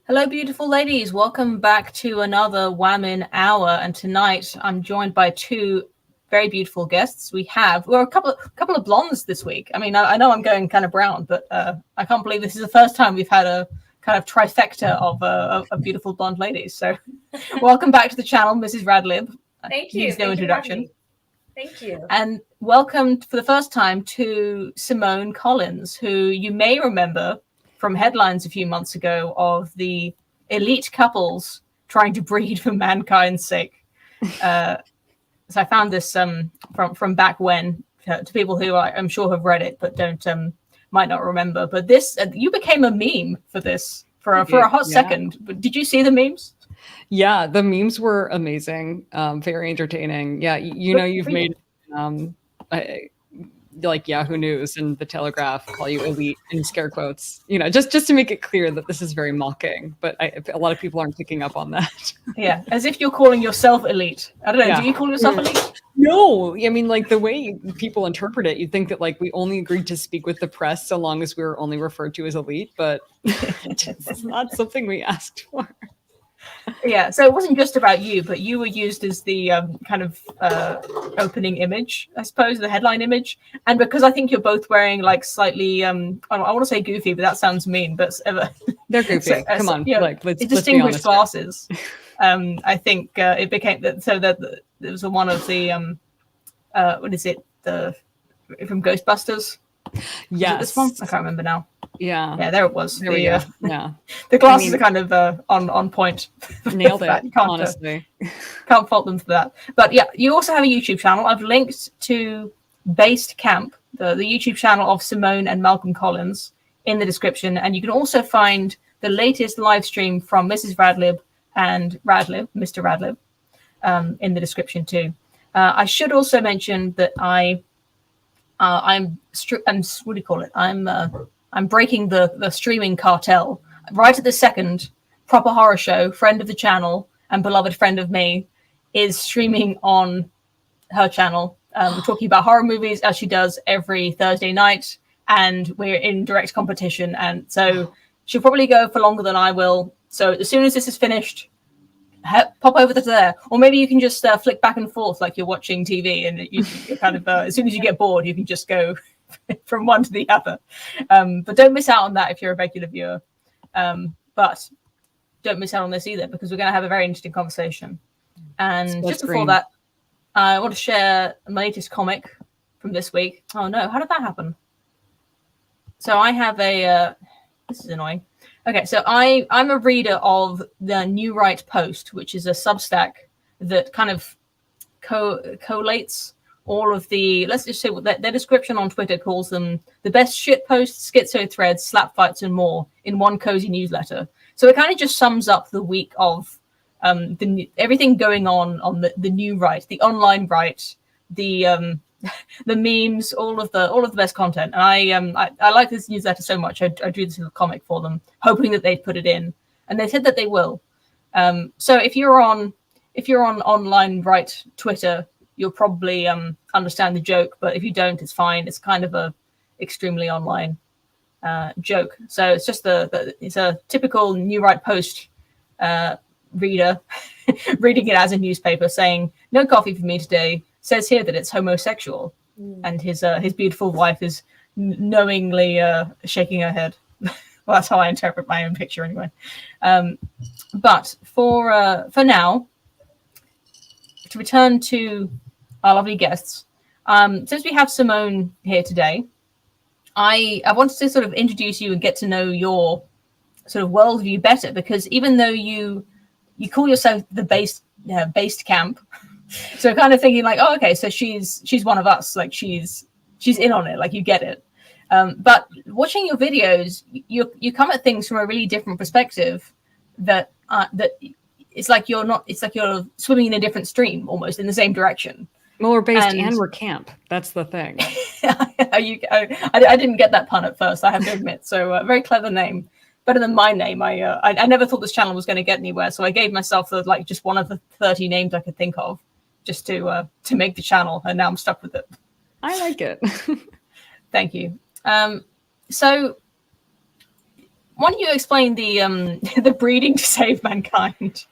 Hello, beautiful ladies. Welcome back to another Wham Hour. And tonight I'm joined by two very beautiful guests. We're a couple of blondes this week. I mean, I know I'm going kind of brown, but I can't believe this is the first time we've had a kind of trifecta of beautiful blonde ladies. So welcome back to the channel, Mrs. Radlib. Thank you. Needs no introduction. Thank you. And welcome for the first time to Simone Collins, who you may remember from headlines a few months ago of the elite couples trying to breed for mankind's sake. So I found this from back when to people who I'm sure have read it but don't might not remember. But this you became a meme for this for a hot second. Did you see the memes? Yeah, the memes were amazing, very entertaining. Yeah, you've made like Yahoo News and the Telegraph call you elite in scare quotes, just to make it clear that this is very mocking, but a lot of people aren't picking up on that. Yeah, as if you're calling yourself elite. I don't know, Do you call yourself elite? No, I mean, like, the way people interpret it, you'd think that, like, we only agreed to speak with the press so long as we were only referred to as elite, but it's not something we asked for. Yeah, so it wasn't just about you, but you were used as the kind of opening image, I suppose, the headline image. And because I think you're both wearing like slightly, I want to say goofy, but that sounds mean. But they're goofy. Come on, let's distinguished glasses. I think it became that. So that it was one of the what is it? The from Ghostbusters. Yes, this one I can't remember now. Yeah, there it was. There we go. Yeah, the glasses are kind of on point. Nailed it. Honestly, can't fault them for that. But yeah, you also have a YouTube channel. I've linked to Based Camp, the YouTube channel of Simone and Malcolm Collins, in the description, and you can also find the latest live stream from Mrs. Radlib and Mr. Radlib, in the description too. I should also mention that I'm what do you call it? I'm breaking the streaming cartel. Right at this second, Proper Horror Show, friend of the channel and beloved friend of me, is streaming on her channel. We're talking about horror movies as she does every Thursday night, and we're in direct competition. And so she'll probably go for longer than I will. So as soon as this is finished, pop over to there, or maybe you can just flick back and forth like you're watching TV, and you kind of as soon as you get bored, you can just go from one to the other. But don't miss out on that if you're a regular viewer. But don't miss out on this either, because we're going to have a very interesting conversation. And just before that, I want to share my latest comic from this week. Oh no, how did that happen? So I have this is annoying. Okay, so I'm a reader of the New Right Post, which is a Substack that kind of collates all of the, let's just say what their description on Twitter calls them, the best shit posts, schizo threads, slap fights, and more in one cozy newsletter. So it kind of just sums up the week of everything going on the new right, the online right, the memes, all of the best content. And I like this newsletter so much. I drew this little comic for them, hoping that they'd put it in, and they said that they will. So if you're on online right Twitter, you'll probably understand the joke, but if you don't, it's fine. It's kind of a extremely online joke. So it's just it's a typical New Right Post reader reading it as a newspaper, saying no coffee for me today. Says here that it's homosexual, and his beautiful wife is knowingly shaking her head. Well, that's how I interpret my own picture anyway. But for now, to return to our lovely guests, since we have Simone here today, I wanted to sort of introduce you and get to know your sort of worldview better, because even though you call yourself the based camp, so kind of thinking like, oh, okay, so she's one of us, like she's in on it, like you get it. But watching your videos, you come at things from a really different perspective. That it's like you're swimming in a different stream, almost in the same direction. Well, we're based and we're camp. That's the thing. I didn't get that pun at first, I have to admit. So very clever name, better than my name. I never thought this channel was going to get anywhere, so I gave myself just one of the 30 names I could think of, just to make the channel, and now I'm stuck with it. I like it. Thank you. So why don't you explain the the breeding to save mankind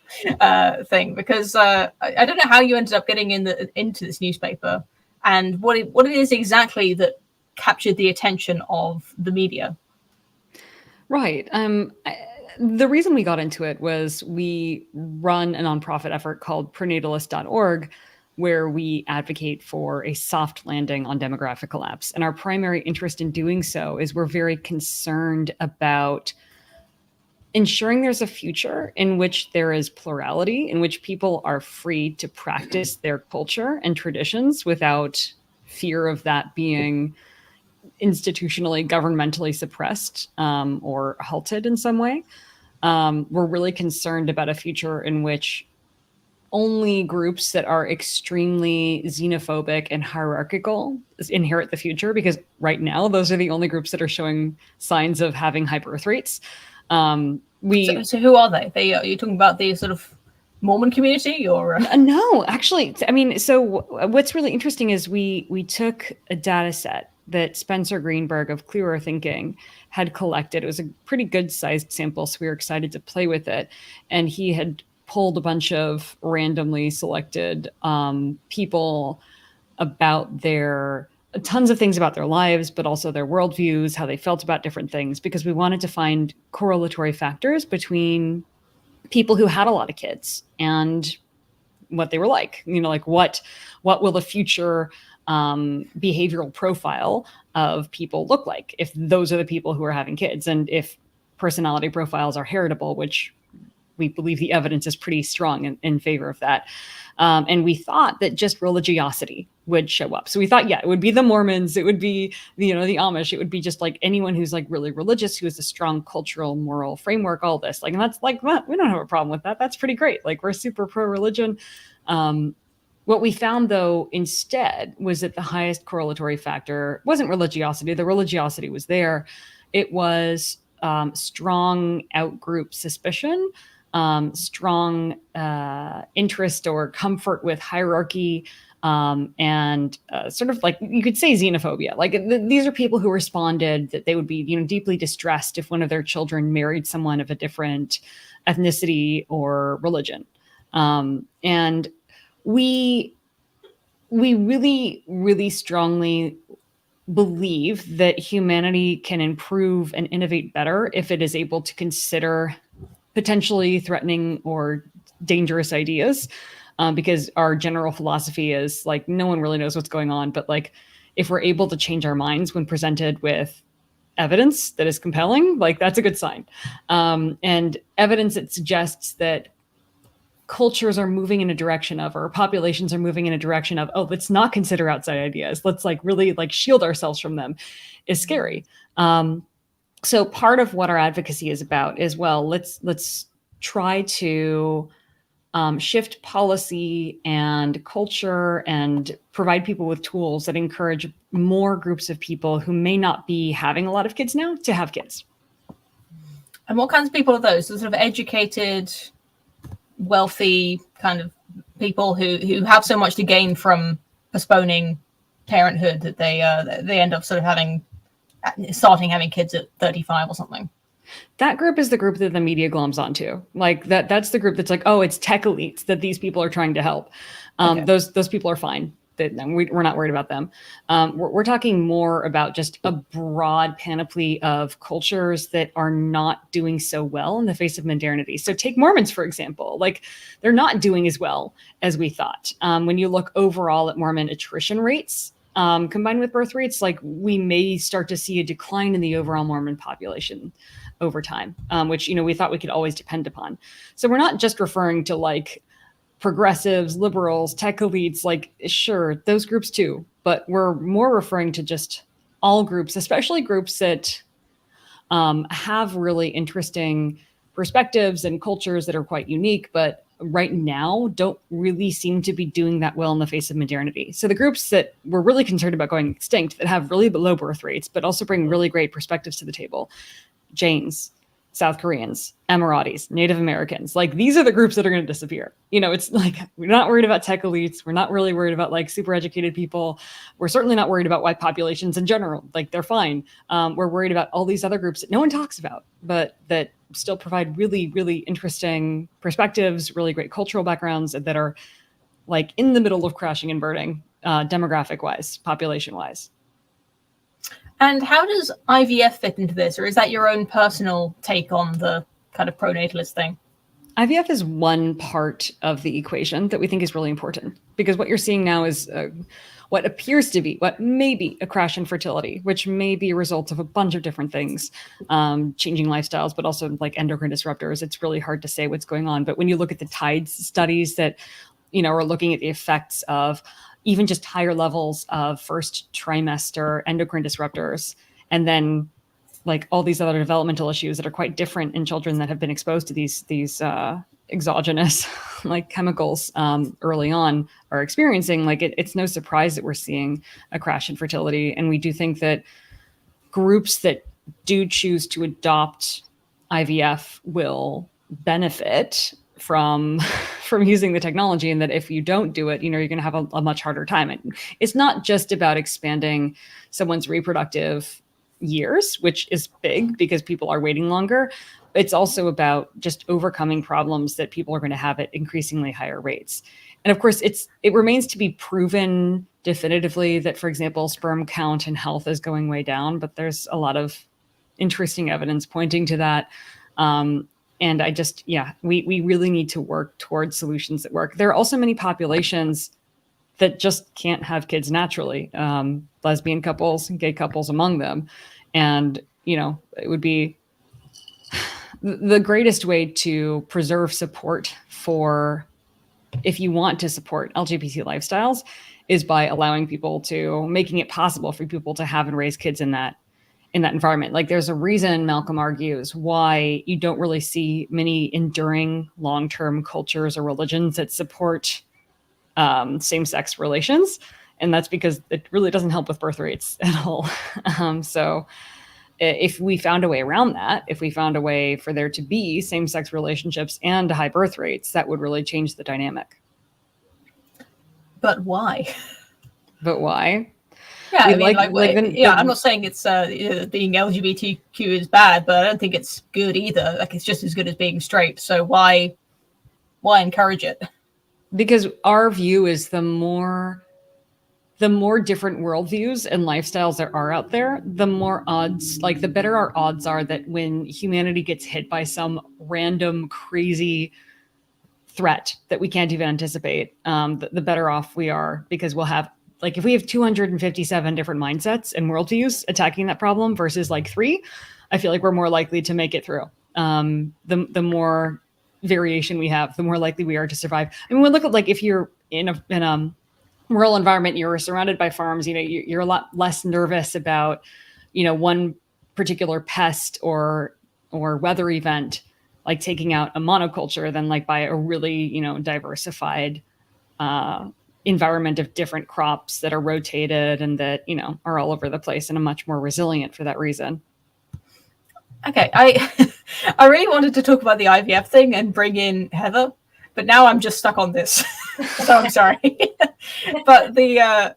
thing? Because I don't know how you ended up getting into this newspaper and what it is exactly that captured the attention of the media. Right. The reason we got into it was we run a nonprofit effort called prenatalist.org, where we advocate for a soft landing on demographic collapse. And our primary interest in doing so is we're very concerned about ensuring there's a future in which there is plurality, in which people are free to practice their culture and traditions without fear of that being institutionally, governmentally suppressed or halted in some way. We're really concerned about a future in which only groups that are extremely xenophobic and hierarchical inherit the future, because right now those are the only groups that are showing signs of having high birth rates. So who are they? Are you talking about the sort of Mormon community or? No, actually, I mean, so what's really interesting is we took a data set that Spencer Greenberg of Clearer Thinking had collected. It was a pretty good sized sample, so we were excited to play with it. And he had pulled a bunch of randomly selected people about tons of things about their lives, but also their worldviews, how they felt about different things, because we wanted to find correlatory factors between people who had a lot of kids and what they were like. Like what will the future behavioral profile of people look like if those are the people who are having kids, and if personality profiles are heritable, which we believe the evidence is pretty strong in favor of that. And we thought that just religiosity would show up. So we thought, yeah, it would be the Mormons, it would be the Amish, it would be just like anyone who's like really religious, who has a strong cultural, moral framework, all this. Like, and that's like, well, we don't have a problem with that. That's pretty great. Like, we're super pro-religion. What we found, though, instead, was that the highest correlatory factor wasn't religiosity. The religiosity was there. It was strong out-group suspicion, strong interest or comfort with hierarchy, and sort of like, you could say, xenophobia. Like, these are people who responded that they would be, deeply distressed if one of their children married someone of a different ethnicity or religion. And we really, really strongly believe that humanity can improve and innovate better if it is able to consider potentially threatening or dangerous ideas, because our general philosophy is like, no one really knows what's going on, but like, if we're able to change our minds when presented with evidence that is compelling, like, that's a good sign. And evidence that suggests that cultures are moving in a direction of, or populations are moving in a direction of, oh, let's not consider outside ideas, let's like really like shield ourselves from them, is scary. So part of what our advocacy is about is, well, let's try to shift policy and culture and provide people with tools that encourage more groups of people who may not be having a lot of kids now to have kids. And what kinds of people are those? The sort of educated, wealthy kind of people who have so much to gain from postponing parenthood that they end up sort of starting having kids at 35 or something. That group is the group that the media gloms onto. Like that's the group that's like, oh, it's tech elites that these people are trying to help. Okay. Those people are fine. We're not worried about them. We're talking more about just a broad panoply of cultures that are not doing so well in the face of modernity. So take Mormons, for example. Like, they're not doing as well as we thought. When you look overall at Mormon attrition rates, combined with birth rates, like, we may start to see a decline in the overall Mormon population over time, which, we thought we could always depend upon. So we're not just referring to like progressives, liberals, tech elites, like, sure, those groups too, but we're more referring to just all groups, especially groups that have really interesting perspectives and cultures that are quite unique, but right now don't really seem to be doing that well in the face of modernity. So the groups that we're really concerned about going extinct, that have really low birth rates, but also bring really great perspectives to the table: Jains, South Koreans, Emiratis, Native Americans. Like, these are the groups that are going to disappear. You know, it's like, we're not worried about tech elites. We're not really worried about like super educated people. We're certainly not worried about white populations in general. Like, they're fine. We're worried about all these other groups that no one talks about, but that still provide really, really interesting perspectives, really great cultural backgrounds that are like in the middle of crashing and burning, demographic wise, population wise. And how does IVF fit into this, or is that your own personal take on the kind of pronatalist thing? IVF is one part of the equation that we think is really important, because what you're seeing now is what appears to be, what may be a crash in fertility, which may be a result of a bunch of different things, changing lifestyles, but also like endocrine disruptors. It's really hard to say what's going on. But when you look at the TIDES studies that, you know, are looking at the effects of even just higher levels of first trimester endocrine disruptors, and then like all these other developmental issues that are quite different in children that have been exposed to these exogenous like chemicals early on are experiencing, like it's no surprise that we're seeing a crash in fertility. And we do think that groups that do choose to adopt IVF will benefit from using the technology, and that if you don't do it, you know, you're going to have a much harder time. And it's not just about expanding someone's reproductive years, which is big because people are waiting longer. It's also about just overcoming problems that people are going to have at increasingly higher rates. And of course, it remains to be proven definitively that, for example, sperm count and health is going way down, but there's a lot of interesting evidence pointing to that. And I just, we really need to work towards solutions that work. There are also many populations that just can't have kids naturally, lesbian couples, gay couples among them. And, you know, it would be the greatest way to preserve support for, if you want to support LGBT lifestyles, is by allowing people to, making it possible for people to have and raise kids in that environment. Like, there's a reason, Malcolm argues, why you don't really see many enduring long-term cultures or religions that support same-sex relations. And that's because it really doesn't help with birth rates at all. So if we found a way around that, if we found a way for there to be same-sex relationships and high birth rates, that would really change the dynamic. But why? But why? Yeah, I mean, I'm not saying it's being LGBTQ is bad, but I don't think it's good either. Like, it's just as good as being straight. So why encourage it? Because our view is the more different worldviews and lifestyles there are out there, the more odds, like the better our odds are that when humanity gets hit by some random crazy threat that we can't even anticipate, the better off we are, because we'll have, like, if we have 257 different mindsets and worldviews attacking that problem versus like 3, I feel like we're more likely to make it through. The more variation we have, the more likely we are to survive. I mean, we look at, like, if you're in a rural environment, you're surrounded by farms, you know, you're a lot less nervous about, you know, one particular pest or weather event, like taking out a monoculture, than like by a really, you know, diversified environment of different crops that are rotated and that, you know, are all over the place and are much more resilient for that reason. Okay, I really wanted to talk about the IVF thing and bring in Heather, but now I'm just stuck on this. So I'm sorry. But the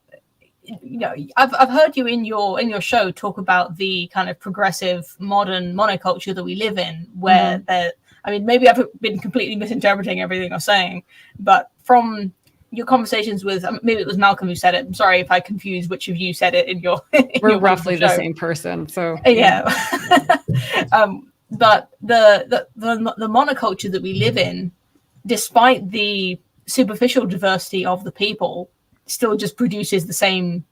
you know, I've heard you in your show talk about the kind of progressive modern monoculture that we live in, where I mean, maybe I've been completely misinterpreting everything I'm saying, but from your conversations with, maybe it was Malcolm who said it. I'm sorry if I confused which of you said it in your. We're roughly the same person, so yeah. But the monoculture that we live in, despite the superficial diversity of the people, still just produces the same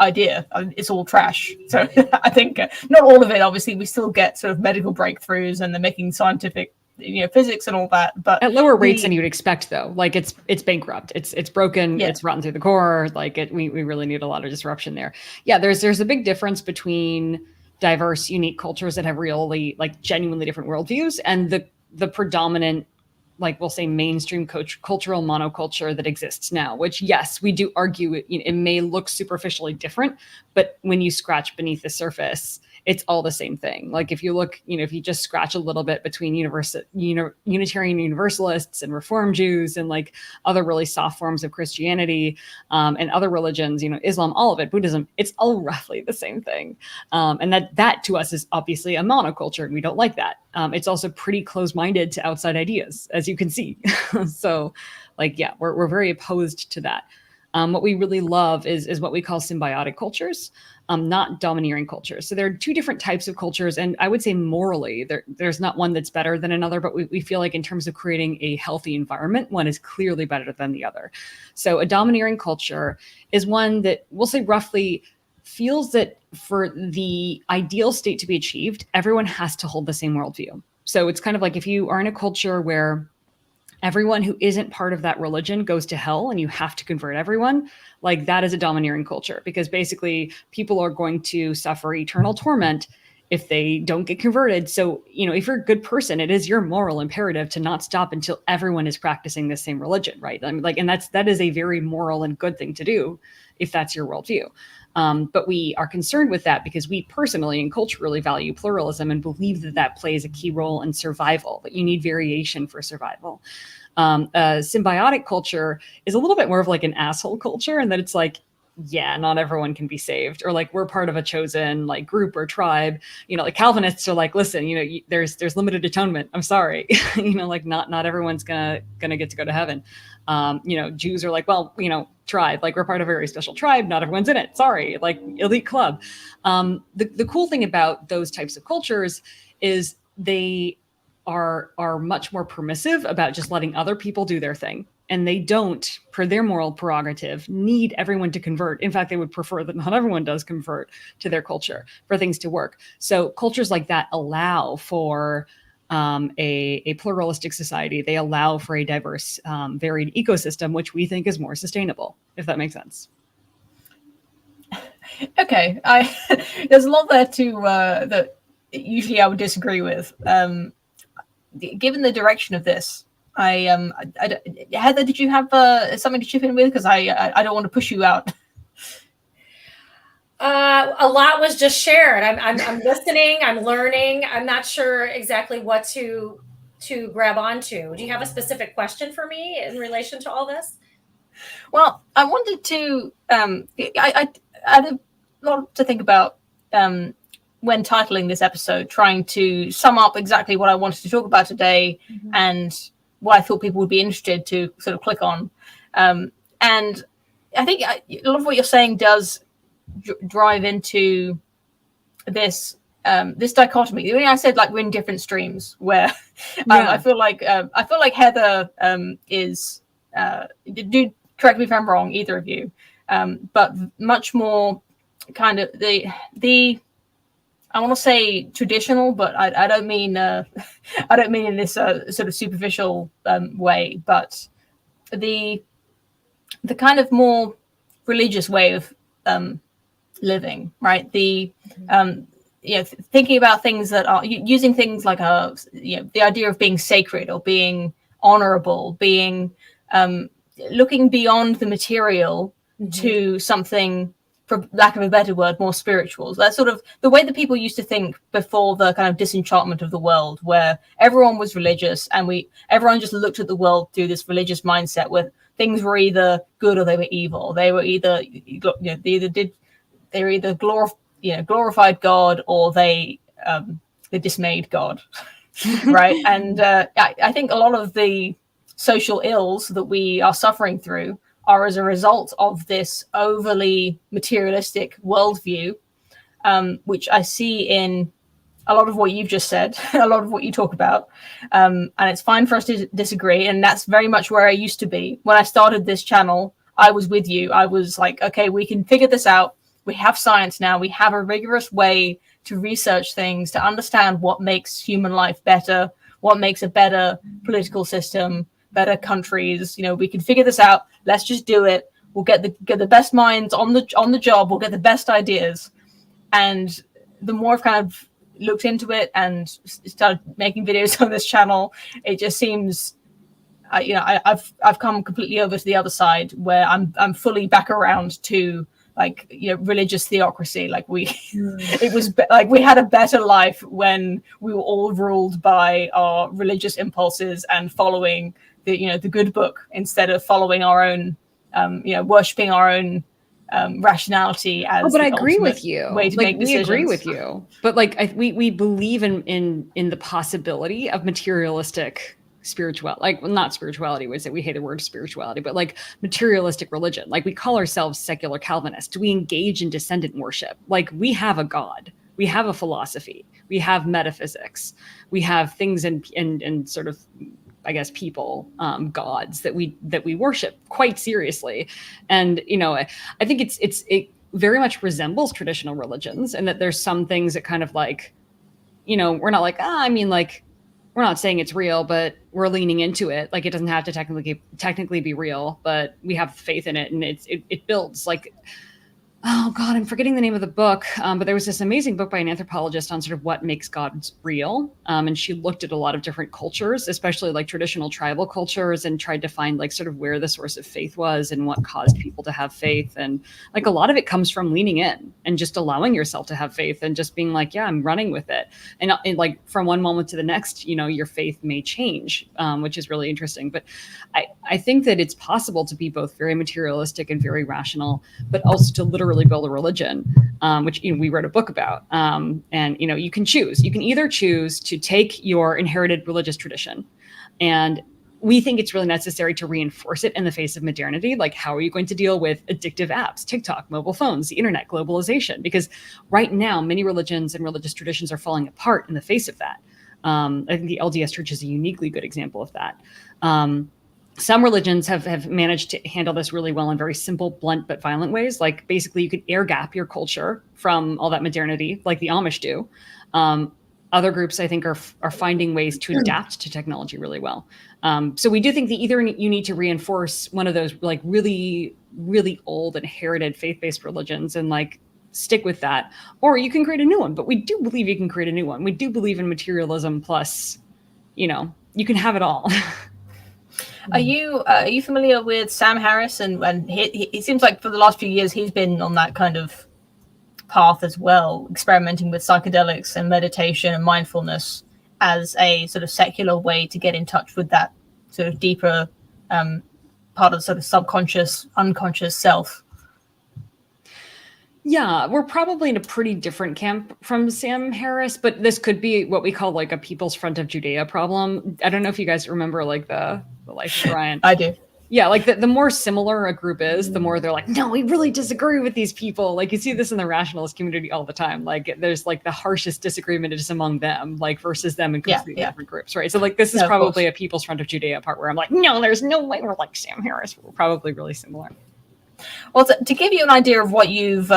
idea. It's all trash. So I think not all of it. Obviously, we still get sort of medical breakthroughs, and they're making scientific, you know, physics and all that, but at lower rates than you'd expect, though. Like, it's bankrupt, it's broken, it's rotten through the core. Like, we really need a lot of disruption there. Yeah, there's a big difference between diverse, unique cultures that have really, like, genuinely different worldviews, and the predominant, like, we'll say, mainstream cultural monoculture that exists now, which, yes, we do argue it may look superficially different, but when you scratch beneath the surface, it's all the same thing. Like if you look, if you just scratch a little bit between Unitarian Universalists and Reform Jews and like other really soft forms of Christianity and other religions, Islam, all of it, Buddhism, it's all roughly the same thing. And that to us is obviously a monoculture, and we don't like that. It's also pretty close-minded to outside ideas, as you can see. So like, yeah, we're very opposed to that. What we really love is what we call symbiotic cultures, not domineering cultures. So there are two different types of cultures. And I would say morally, there's not one that's better than another, but we feel like in terms of creating a healthy environment, one is clearly better than the other. So a domineering culture is one that we'll say roughly feels that for the ideal state to be achieved, everyone has to hold the same worldview. So it's kind of like if you are in a culture where everyone who isn't part of that religion goes to hell and you have to convert everyone, like that is a domineering culture, because basically people are going to suffer eternal torment if they don't get converted. So, if you're a good person, it is your moral imperative to not stop until everyone is practicing the same religion, right? I mean, and that is a very moral and good thing to do if that's your worldview. But we are concerned with that because we personally and culturally value pluralism and believe that plays a key role in survival, that you need variation for survival. A symbiotic culture is a little bit more of like an asshole culture, and that it's like, yeah, not everyone can be saved, or like we're part of a chosen like group or tribe. Like Calvinists are like, listen, there's limited atonement. I'm sorry, like not everyone's gonna get to go to heaven. Jews are like, well, tribe, like we're part of a very special tribe. Not everyone's in it. Sorry, like elite club. The cool thing about those types of cultures is they are much more permissive about just letting other people do their thing. And they don't, per their moral prerogative, need everyone to convert. In fact, they would prefer that not everyone does convert to their culture for things to work. So cultures like that allow for a pluralistic society. They allow for a diverse, varied ecosystem, which we think is more sustainable, if that makes sense. Okay, there's a lot there that usually I would disagree with. Given the direction of this, Heather, did you have something to chip in with? Because I don't want to push you out. A lot was just shared. I'm listening. I'm learning. I'm not sure exactly what to grab onto. Do you have a specific question for me in relation to all this? Well, I wanted to. I had a lot to think about when titling this episode, trying to sum up exactly what I wanted to talk about today, mm-hmm. and what I thought people would be interested to sort of click on. And I think a lot of what you're saying does drive into this this dichotomy. The way I said, like, we're in different streams, where I feel like Heather is do correct me if I'm wrong, either of you, but much more kind of the I want to say traditional, but I don't mean I don't mean in this sort of superficial way, but the kind of more religious way of living, right? The thinking about things that are using things like the idea of being sacred or being honorable, being looking beyond the material mm-hmm. to something, for lack of a better word, more spiritual. So that's sort of the way that people used to think before the kind of disenchantment of the world, where everyone was religious and everyone just looked at the world through this religious mindset, where things were either good or they were evil. They were either glorified God, or they dismayed God, right? And I think a lot of the social ills that we are suffering through are as a result of this overly materialistic worldview, which I see in a lot of what you've just said, a lot of what you talk about. And it's fine for us to disagree. And that's very much where I used to be. When I started this channel, I was with you. I was like, okay, we can figure this out. We have science now. We have a rigorous way to research things, to understand what makes human life better, what makes a better political system, better countries. We can figure this out. Let's just do it. We'll get the best minds on the job. We'll get the best ideas. And the more I've kind of looked into it and started making videos on this channel, it just seems, I've come completely over to the other side, where I'm fully back around to like, you know, religious theocracy. Like it was like we had a better life when we were all ruled by our religious impulses and following the, you know, the good book instead of following our own, you know, worshipping our own rationality as but the I agree ultimate with you. way to Like, make we decisions. agree with you, but like we believe in the possibility of materialistic spirituality, like, well, not spirituality, we say we hate the word spirituality, but like materialistic religion. Like, we call ourselves secular Calvinists. We engage in descendant worship. Like, we have a God, we have a philosophy, we have metaphysics, we have things and sort of, I guess, people, gods that we worship quite seriously. And, you know, I think it very much resembles traditional religions, and that there's some things that kind of like, you know, we're not like, I mean, like, we're not saying it's real, but we're leaning into it. Like, it doesn't have to technically be real, but we have faith in it, and it builds. Like, oh God, I'm forgetting the name of the book, but there was this amazing book by an anthropologist on sort of what makes God real, and she looked at a lot of different cultures, especially like traditional tribal cultures, and tried to find like sort of where the source of faith was and what caused people to have faith. And like, a lot of it comes from leaning in and just allowing yourself to have faith and just being like, yeah, I'm running with it. And like, from one moment to the next, you know, your faith may change, which is really interesting. But I think that it's possible to be both very materialistic and very rational, but also to literally build a religion, which, you know, we wrote a book about. And, you know, you can choose. You can either choose to take your inherited religious tradition, and we think it's really necessary to reinforce it in the face of modernity. Like, how are you going to deal with addictive apps, TikTok, mobile phones, the internet, globalization? Because right now, many religions and religious traditions are falling apart in the face of that. I think the LDS Church is a uniquely good example of that. Some religions have managed to handle this really well in very simple, blunt, but violent ways. Like, basically, you could air gap your culture from all that modernity, like the Amish do. Other groups, I think, are finding ways to adapt to technology really well. So we do think that either you need to reinforce one of those like really, really old inherited faith-based religions and like stick with that, or you can create a new one. But we do believe you can create a new one. We do believe in materialism plus, you know, you can have it all. Are you familiar with Sam Harris? And he seems like for the last few years he's been on that kind of path as well, experimenting with psychedelics and meditation and mindfulness as a sort of secular way to get in touch with that sort of deeper part of the sort of subconscious, unconscious self. Yeah, we're probably in a pretty different camp from Sam Harris, but this could be what we call like a People's Front of Judea problem. I don't know if you guys remember like the Life of Brian. I do. Yeah, like the more similar a group is, the more they're like, no, we really disagree with these people. Like, you see this in the rationalist community all the time. Like, there's like the harshest disagreement is among them, like versus them in completely different groups, right? So like, this is probably a People's Front of Judea part where I'm like, no, there's no way we're like Sam Harris. We're probably really similar. Well, to give you an idea of what you've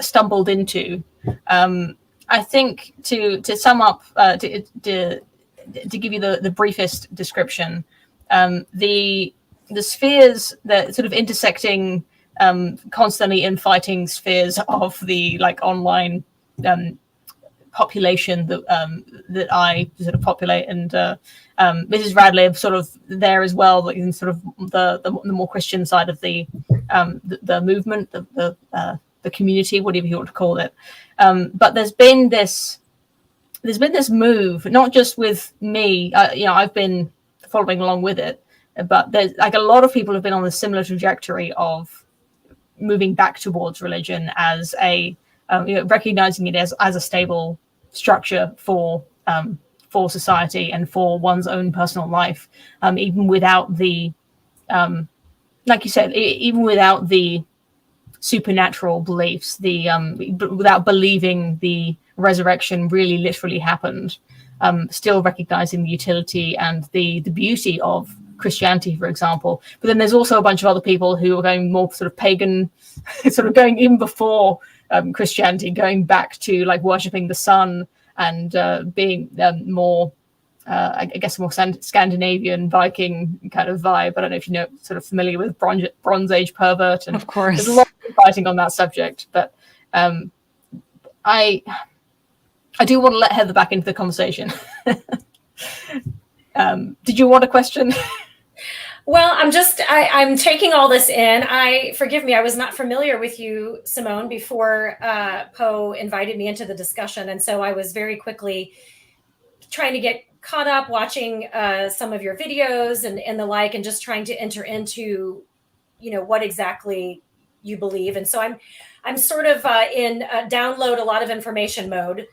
stumbled into, I think to sum up, to give you the briefest description, the spheres, that sort of intersecting, constantly infighting spheres of the like online population that I sort of populate, and Mrs. Radlib sort of there as well, like in sort of the more Christian side of the movement, the community, whatever you want to call it. But there's been this move, not just with me. You know, I've been following along with it, but there's like a lot of people have been on a similar trajectory of moving back towards religion as a you know, recognizing it as a stable structure for society and for one's own personal life, even without the like you said, even without the supernatural beliefs, without believing the resurrection really literally happened, still recognizing the utility and the beauty of Christianity, for example. But then there's also a bunch of other people who are going more sort of pagan, sort of going in before Christianity, going back to like worshipping the sun and being more, I guess, more Scandinavian Viking kind of vibe. I don't know if you know, sort of familiar with Bronze Age pervert. And of course, there's a lot of fighting on that subject. But I do want to let Heather back into the conversation. Did you want a question? Well, I'm taking all this in. Forgive me, I was not familiar with you, Simone, before Poe invited me into the discussion. And so I was very quickly trying to get caught up watching some of your videos and the like, and just trying to enter into, what exactly you believe. And so I'm sort of in download a lot of information mode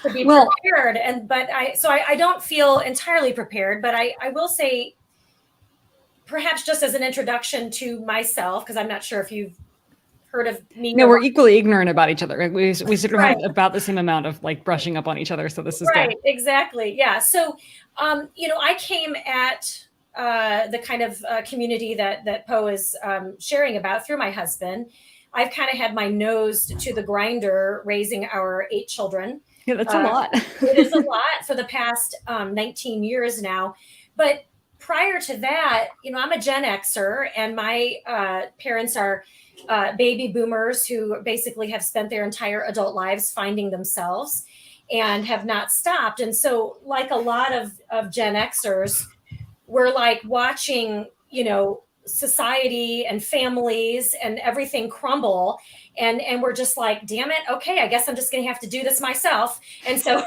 to be prepared. But I don't feel entirely prepared, but I will say, perhaps just as an introduction to myself, because I'm not sure if you've heard of me. No, we're equally ignorant about each other. We sort of Right. have about the same amount of like brushing up on each other. So this is right. good. Exactly. Yeah. So, I came at the kind of community that Poe is sharing about through my husband. I've kind of had my nose to the grinder raising our 8 children. Yeah, that's a lot. It is a lot for the past 19 years now. But prior to that, I'm a Gen Xer, and my parents are baby boomers who basically have spent their entire adult lives finding themselves and have not stopped. And so, like a lot of Gen Xers, we're like watching, society and families and everything crumble. And we're just like, damn it. Okay, I guess I'm just going to have to do this myself. And so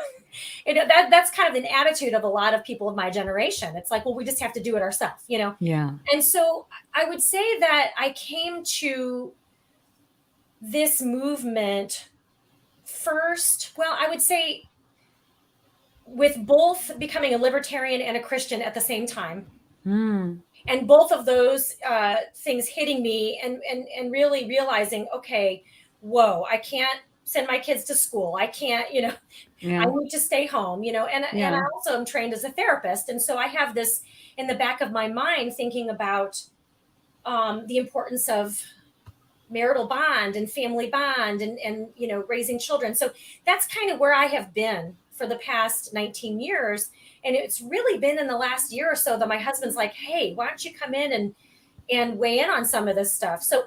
that's kind of an attitude of a lot of people of my generation. It's like, well, we just have to do it ourselves, Yeah. And so I would say that I came to this movement first. Well, I would say with both becoming a libertarian and a Christian at the same time. And both of those things hitting me and really realizing, okay, whoa, I can't send my kids to school. I can't, I need to stay home, and I also am trained as a therapist. And so I have this in the back of my mind thinking about the importance of marital bond and family bond and raising children. So that's kind of where I have been for the past 19 years. And it's really been in the last year or so that my husband's like, hey, why don't you come in and weigh in on some of this stuff? So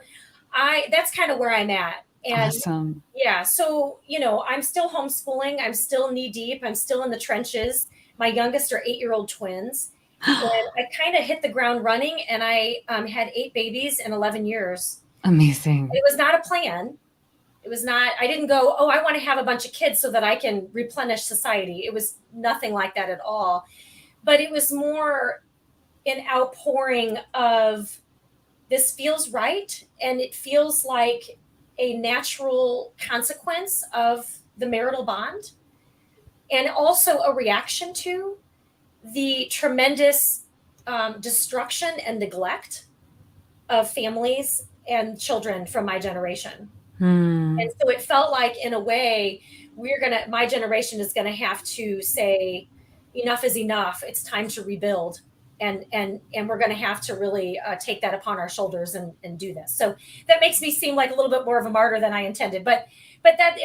that's kind of where I'm at. And awesome. Yeah. So, I'm still homeschooling. I'm still knee deep. I'm still in the trenches. My youngest are 8-year-old twins. And I kind of hit the ground running, and I had 8 babies in 11 years. Amazing. It was not a plan. It was not, I didn't go, oh, I want to have a bunch of kids so that I can replenish society. It was nothing like that at all. But it was more an outpouring of, this feels right. And it feels like a natural consequence of the marital bond, and also a reaction to the tremendous destruction and neglect of families and children from my generation. And so it felt like, in a way, my generation is going to have to say, enough is enough. It's time to rebuild. And we're going to have to really take that upon our shoulders and do this. So that makes me seem like a little bit more of a martyr than I intended. But that,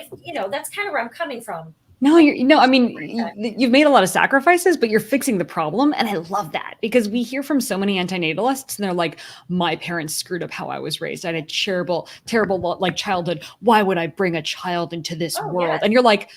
that's kind of where I'm coming from. No, I mean, you've made a lot of sacrifices, but you're fixing the problem. And I love that, because we hear from so many antinatalists, and they're like, my parents screwed up how I was raised. I had a terrible like childhood. Why would I bring a child into this world? Yes. And you're like,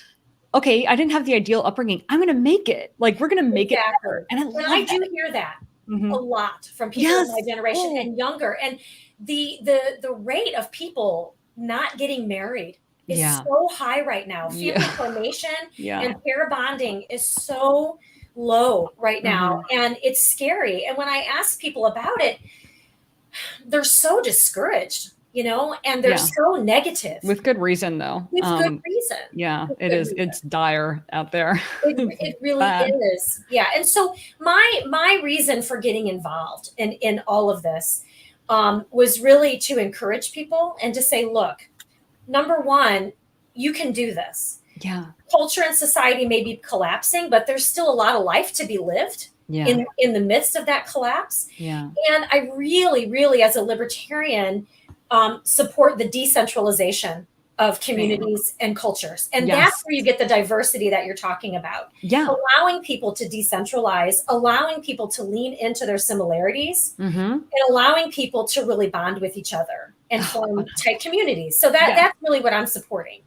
okay, I didn't have the ideal upbringing. I'm going to make it. Like, we're going to make it better. And I do hear that a lot from people in my generation and younger. And the rate of people not getting married is so high right now. Family formation and pair bonding is so low right now. And it's scary. And when I ask people about it, they're so discouraged, and they're so negative. With good reason, though. With good reason. Yeah, it is. It's dire out there. It really is. Yeah. And so my reason for getting involved in all of this was really to encourage people and to say, look, number one, you can do this. Yeah. Culture and society may be collapsing, but there's still a lot of life to be lived in the midst of that collapse. Yeah. And I really, really, as a libertarian, support the decentralization of communities and cultures. And that's where you get the diversity that you're talking about. Yeah. Allowing people to decentralize, allowing people to lean into their similarities, and allowing people to really bond with each other and form tight communities. So that's really what I'm supporting.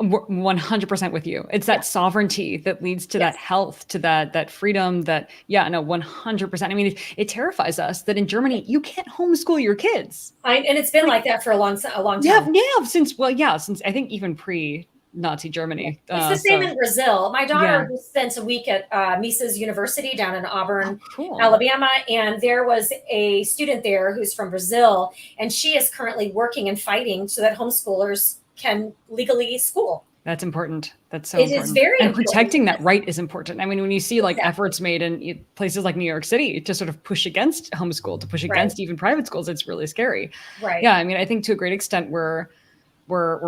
100% with you. It's that sovereignty that leads to that health, to that freedom, that, 100%. I mean, it terrifies us that in Germany, you can't homeschool your kids. And it's been like that for a long time. Since I think even pre-Nazi Germany. It's the same in Brazil. My daughter spent a week at Mises University down in Auburn, Alabama, and there was a student there who's from Brazil, and she is currently working and fighting so that homeschoolers can legally school. That's important. That's so important. It is very important. And protecting that right is important. I mean, when you see like efforts made in places like New York City to sort of push against homeschool, to push against even private schools, it's really scary. Right. Yeah. I mean, I think to a great extent we're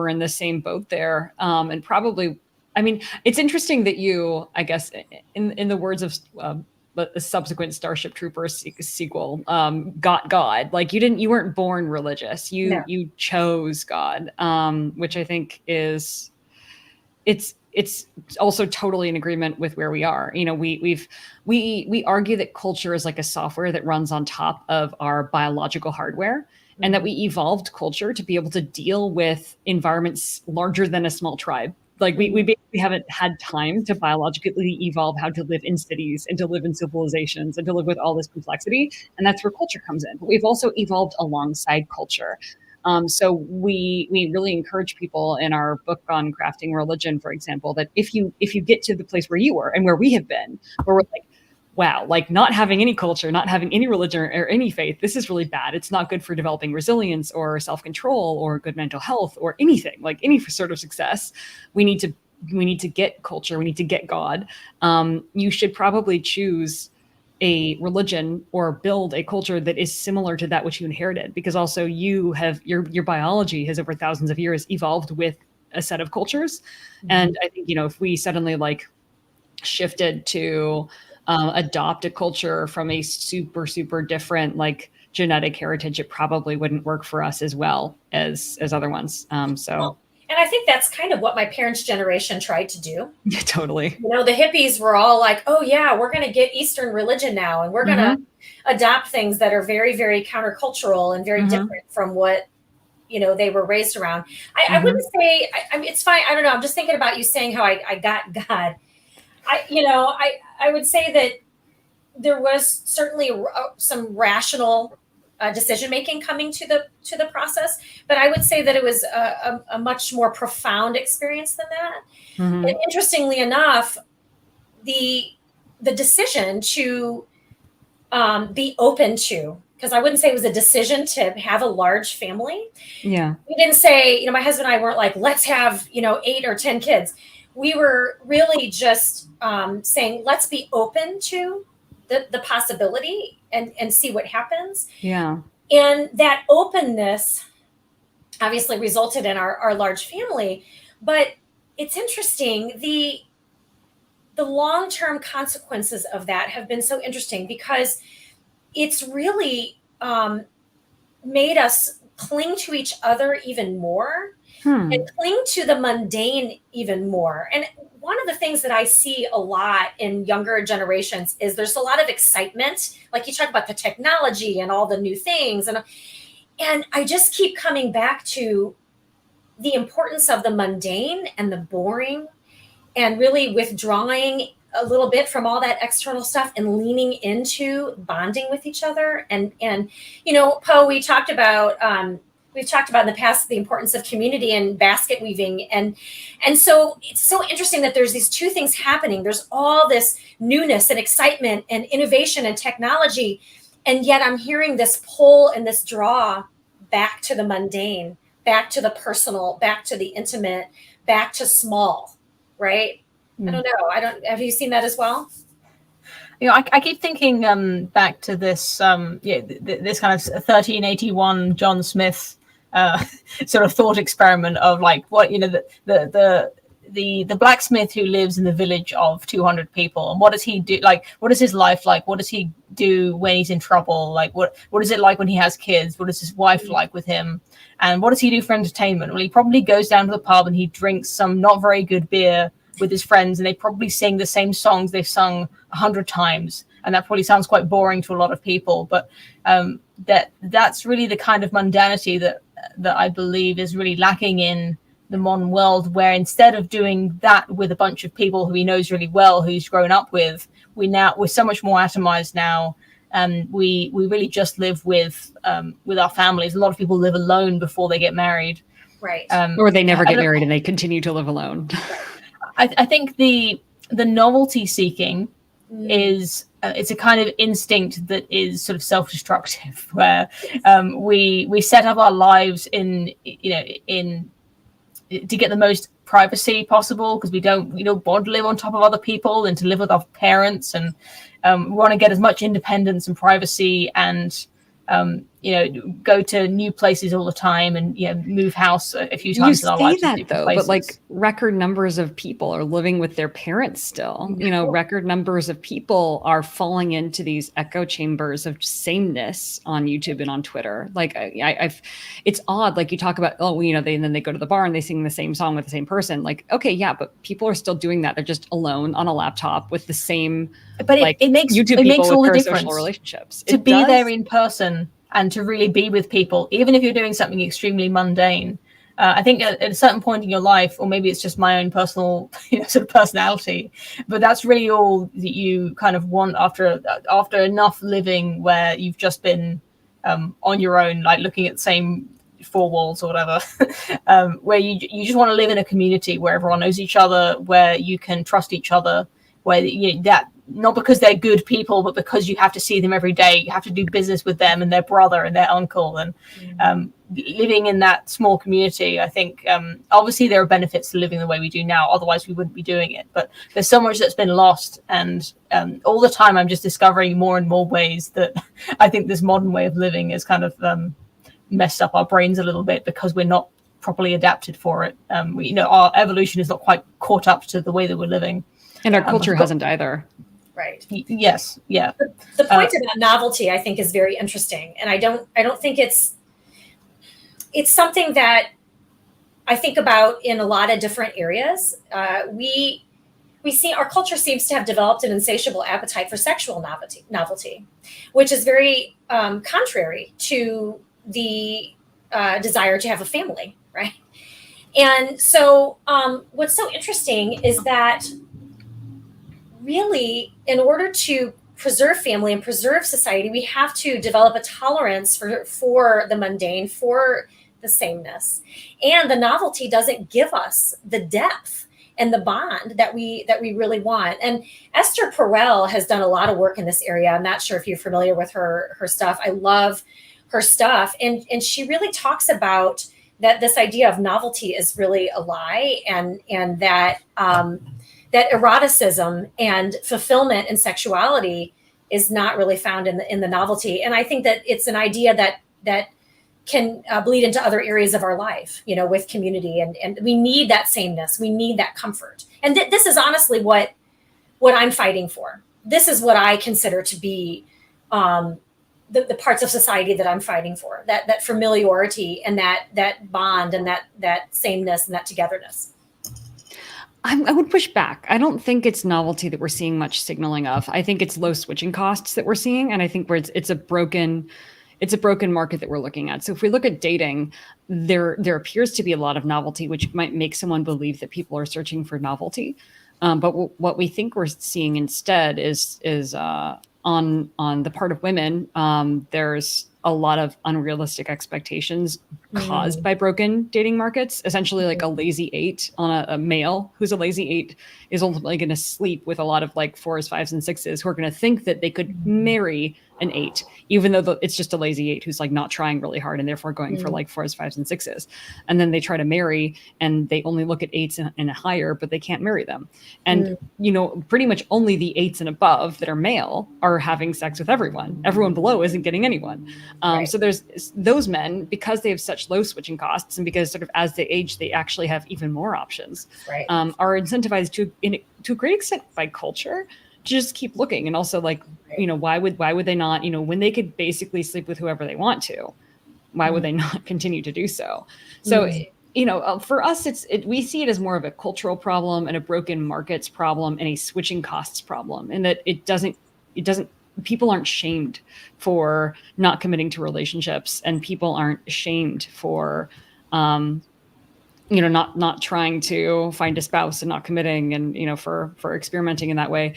in the same boat there. And probably, I mean, it's interesting that you, I guess, in the words of the subsequent Starship Troopers sequel, got God. Like you weren't born religious. You chose God, which I think is, it's also totally in agreement with where we are. You know, we argue that culture is like a software that runs on top of our biological hardware, and that we evolved culture to be able to deal with environments larger than a small tribe. Like we basically haven't had time to biologically evolve how to live in cities and to live in civilizations and to live with all this complexity. And that's where culture comes in. But we've also evolved alongside culture. So we really encourage people in our book on crafting religion, for example, that if you get to the place where you were and where we have been, where we're like, wow, like not having any culture, not having any religion or any faith, this is really bad. It's not good for developing resilience or self-control or good mental health or anything, like any sort of success. We need to get culture. We need to get God. You should probably choose a religion or build a culture that is similar to that which you inherited, because also you have your biology has over thousands of years evolved with a set of cultures. And I think, if we suddenly like shifted to adopt a culture from a super, super different like genetic heritage, it probably wouldn't work for us as well as other ones. And I think that's kind of what my parents' generation tried to do. Yeah, totally. The hippies were all like, oh yeah, we're going to get Eastern religion now. And we're going to adopt things that are very, very countercultural and very different from what, they were raised around. I wouldn't say, I mean, it's fine. I don't know. I'm just thinking about you saying how I got God. I would say that there was certainly some rational decision-making coming to the process, but I would say that it was a much more profound experience than that. And interestingly enough, the decision to be open to, because I wouldn't say it was a decision to have a large family. Yeah. We didn't say, my husband and I weren't like, let's have, 8 or 10 kids. We were really just saying, let's be open to the possibility and see what happens. Yeah. And that openness obviously resulted in our large family. But it's interesting, the long-term consequences of that have been so interesting, because it's really made us cling to each other even more and cling to the mundane even more. And one of the things that I see a lot in younger generations is there's a lot of excitement. Like you talk about the technology and all the new things. And I just keep coming back to the importance of the mundane and the boring, and really withdrawing a little bit from all that external stuff and leaning into bonding with each other. And Poe, we've talked about in the past the importance of community and basket weaving. And so it's so interesting that there's these two things happening. There's all this newness and excitement and innovation and technology. And yet I'm hearing this pull and this draw back to the mundane, back to the personal, back to the intimate, back to small, right? I don't know. Have you seen that as well? I keep thinking back to this, this kind of 1381 John Smith sort of thought experiment of like what the blacksmith who lives in the village of 200 people, and what does he do? Like, what is his life like? What does he do when he's in trouble? Like, what is it like when he has kids? What is his wife like with him? And what does he do for entertainment? Well, he probably goes down to the pub and he drinks some not very good beer with his friends, and they probably sing the same songs they've sung 100 times. And that probably sounds quite boring to a lot of people, but that's really the kind of mundanity that I believe is really lacking in the modern world, where instead of doing that with a bunch of people who he knows really well, who's grown up with, we're so much more atomized now. We really just live with our families. A lot of people live alone before they get married, Right. Or they never get married and they continue to live alone. I think the novelty seeking is it's a kind of instinct that is sort of self-destructive, where we set up our lives in to get the most privacy possible, because we don't want to live on top of other people and to live with our parents, and we want to get as much independence and privacy, and go to new places all the time, and move house a few times in our lives. You say that though, but like record numbers of people are living with their parents still. Record numbers of people are falling into these echo chambers of sameness on YouTube and on Twitter. Like it's odd. Like you talk about, then they go to the bar and they sing the same song with the same person. Like, okay, yeah, but people are still doing that. They're just alone on a laptop with the same. But it makes YouTube it makes all the difference relationships to be there in person and to really be with people, even if you're doing something extremely mundane. I think at a certain point in your life, or maybe it's just my own personal sort of personality, but that's really all that you kind of want after enough living where you've just been on your own, like looking at the same four walls or whatever, where you just want to live in a community where everyone knows each other, where you can trust each other, where that not because they're good people, but because you have to see them every day, you have to do business with them and their brother and their uncle, and living in that small community. I think obviously there are benefits to living the way we do now, otherwise we wouldn't be doing it, but there's so much that's been lost, and all the time I'm just discovering more and more ways that I think this modern way of living is kind of messed up our brains a little bit, because we're not properly adapted for it. Our evolution is not quite caught up to the way that we're living, and our culture hasn't either. Right. Yes. Yeah. The point about novelty, I think, is very interesting, and I don't think it's something that I think about in a lot of different areas. We see our culture seems to have developed an insatiable appetite for sexual novelty, which is very contrary to the desire to have a family, right? And so, what's so interesting is that, really, in order to preserve family and preserve society, we have to develop a tolerance for the mundane, for the sameness. And the novelty doesn't give us the depth and the bond that we really want. And Esther Perel has done a lot of work in this area. I'm not sure if you're familiar with her stuff. I love her stuff. And she really talks about that this idea of novelty is really a lie, and that that eroticism and fulfillment and sexuality is not really found in the novelty. And I think that it's an idea that can bleed into other areas of our life, with community, and we need that sameness. We need that comfort. And this is honestly what I'm fighting for. This is what I consider to be the parts of society that I'm fighting for, that familiarity and that bond and that sameness and that togetherness. I would push back. I don't think it's novelty that we're seeing much signaling of. I think it's low switching costs that we're seeing, and I think it's a broken market that we're looking at. So if we look at dating, there appears to be a lot of novelty, which might make someone believe that people are searching for novelty. But what we think we're seeing instead is on the part of women, there's a lot of unrealistic expectations caused by broken dating markets. Essentially, like a lazy 8 on a male who's a lazy 8 is ultimately going to sleep with a lot of like 4s, 5s, and 6s who are going to think that they could marry an 8, even though it's just a lazy 8 who's like not trying really hard and therefore going for like 4s, 5s, and 6s. And then they try to marry and they only look at 8s and higher, but they can't marry them. And, pretty much only the 8s and above that are male are having sex with everyone. Everyone below isn't getting anyone. Right. So there's those men, because they have such low switching costs, and because sort of as they age, they actually have even more options, right. Are incentivized to a great extent by culture to just keep looking. And also like, why would they not, when they could basically sleep with whoever they want to, why would they not continue to do so? So, for us, we see it as more of a cultural problem and a broken markets problem and a switching costs problem, and that it doesn't, people aren't shamed for not committing to relationships, and people aren't shamed for, not trying to find a spouse and not committing and, for experimenting in that way.